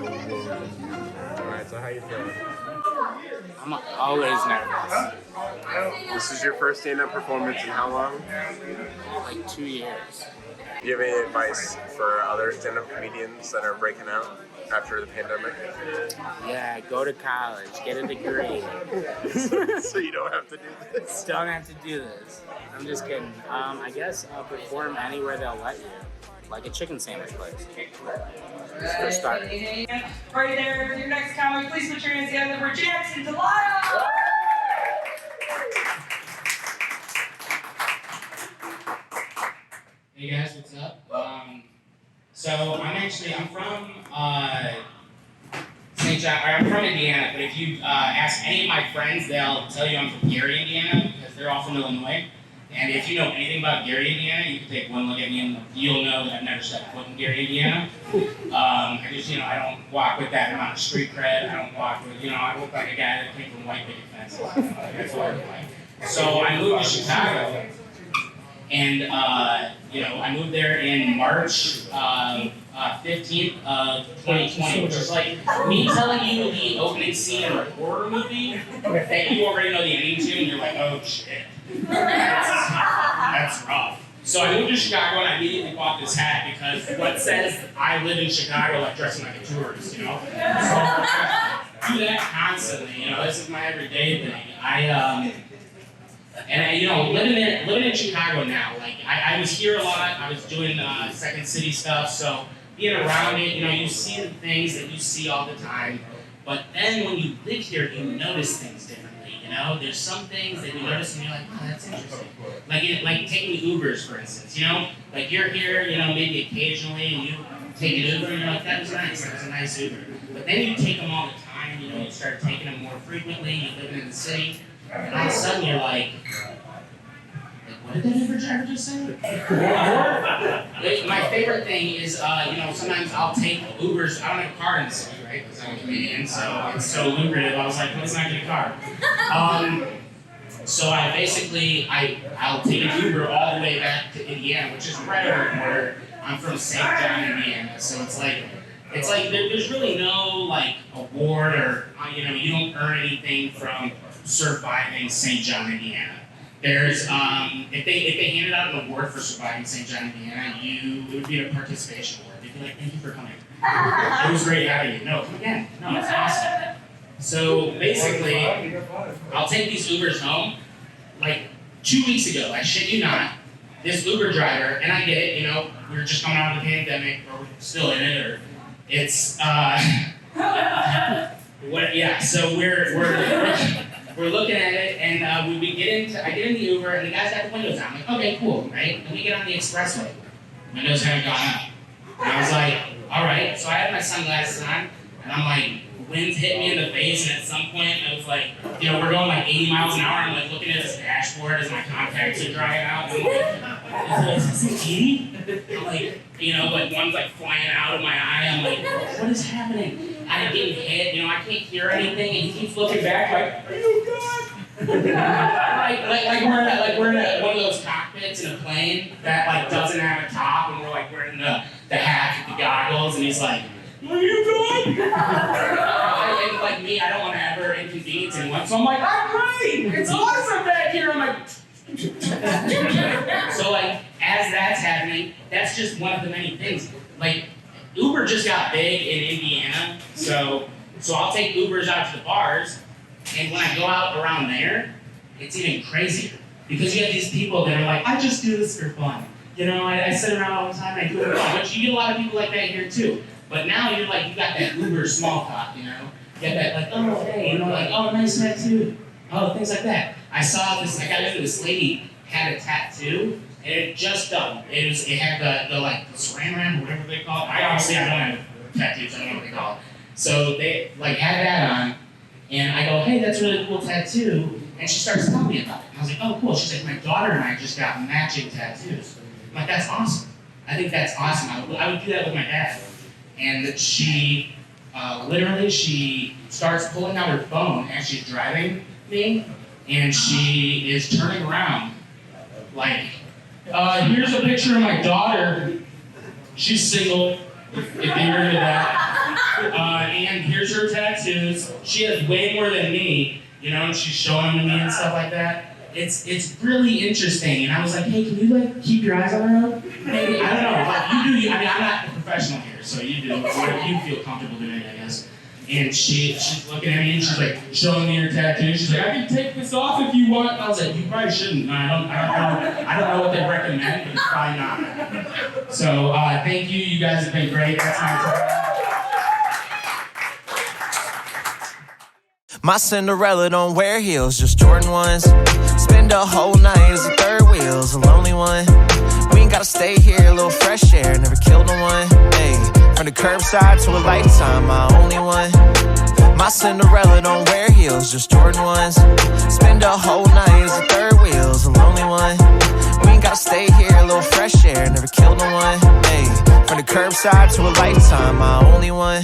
Alright, so how you feeling? I'm always nervous. This is your first stand-up performance in how long? Like 2 years. Do you have any advice for other stand-up comedians that are breaking out after the pandemic? Yeah, go to college, get a degree. So you don't have to do this? Don't have to do this. I'm just kidding. I guess perform anywhere they'll let you. Like a chicken sandwich place. Just for starters. Right there, your next comic, please put your hands together for Jackson DeLisle! Hey guys, what's up? So I'm from St. John, or I'm from Indiana, but if you ask any of my friends, they'll tell you I'm from Gary, Indiana, because they're all from Illinois. And if you know anything about Gary, Indiana, you can take one look at me and you'll know that I've never stepped foot in Gary, Indiana. I just, I don't walk with that amount of street cred. I don't walk with, I look like a guy that came from white picket fences. That's what I look like. So I moved to Chicago, and I moved there in March 15th of 2020, which is like me telling you the opening scene in a horror movie that you already know the ending to, and you're like, oh shit. That's rough. So I moved to Chicago and I immediately bought this hat because what says I live in Chicago like dressing like a tourist, So I do that constantly, this is my everyday thing. Living in Chicago now, like I was here a lot, I was doing Second City stuff, so being around it, you see the things that you see all the time, but then when you live here, you notice things differently. There's some things that you notice and you're like, oh, that's interesting. Like taking Ubers, for instance, Like you're here, maybe occasionally, and you take an Uber and you're like, that was nice, that was a nice Uber. But then you take them all the time, you start taking them more frequently, you're living in the city, and all of a sudden you're like, what did that Uber driver just say? My favorite thing is, sometimes I'll take Ubers. I don't have a car in the city, right? Because I'm a comedian, so it's so lucrative. I was like, let's not get a car. So I'll take an Uber all the way back to Indiana, which is right over the border. I'm from St. John, Indiana, so it's like there's really no award or you don't earn anything from surviving St. John, Indiana. There's if they handed out an award for surviving St. John, Indiana, it would be a participation award. They'd be like, thank you for coming. It was great having you. No, come again. No, it's awesome. So basically, I'll take these Ubers home. Like 2 weeks ago, I shit you not, this Uber driver, and I get it, we're just coming out of the pandemic, or we're still in it, or it's so we're looking at it, and I get in the Uber, and the guy's got the windows down. I'm like, okay, cool, right? Then we get on the expressway. Windows haven't gone up. And I was like, all right. So I had my sunglasses on, and I'm like, wind's hit me in the face, and at some point, I was like, we're going like 80 miles an hour. I'm like looking at this dashboard as my contacts are drying out. And I'm like, is this 80? I'm like, but one's like flying out of my eye. I'm like, what is happening? I'm getting hit, I can't hear anything, and he keeps looking back like, are you good? like we're in one of those cockpits in a plane that doesn't have a top, and we're wearing the hat with the goggles, and he's like, are you good? And like me, I don't want to ever inconvenience anyone, so I'm like, I'm great, it's awesome back here. I'm like, so as that's happening, that's just one of the many things. Uber just got big in Indiana, so I'll take Ubers out to the bars, and when I go out around there, it's even crazier. Because you have these people that are like, I just do this for fun. I sit around all the time, I do it for fun. But you get a lot of people like that here too. But now you're like, you got that Uber small talk, You get that oh, hey, oh, nice tattoo. Oh, things like that. I got into this lady had a tattoo, and it just done. It had the saran wrap, or whatever they call it. I don't have tattoos, I don't know what they call it. So they had that on, and I go, hey, that's a really cool tattoo. And she starts telling me about it. And I was like, oh, cool. She's like, my daughter and I just got matching tattoos. I'm like, that's awesome. I think that's awesome. I would do that with my dad. And she starts pulling out her phone as she's driving me, and she is turning around here's a picture of my daughter. She's single, if you're into that. And here's her tattoos. She has way more than me, you know, and she's showing them to me and stuff like that. It's really interesting. And I was like, hey, can you like keep your eyes on her? Maybe, I don't know. Like you do. I mean, I'm not a professional here, so you do whatever you feel comfortable doing, I guess. And she's looking at me and she's like showing me her tattoo. She's like, I can take this off if you want. I was like, you probably shouldn't. I don't know what they recommend, but it's probably not. So thank you. You guys have been great. That's my turn. My Cinderella don't wear heels, just Jordan ones. Spend a whole night as a third wheel's a lonely one. We ain't gotta stay here, a little fresh air, never killed no one. Hey, from the curbside to a lifetime, my only one. My Cinderella don't wear heels, just Jordan ones. Spend a whole night as a third wheel's a lonely one. We ain't gotta stay here, a little fresh air, never killed no one. Hey, from the curbside to a lifetime, my only one.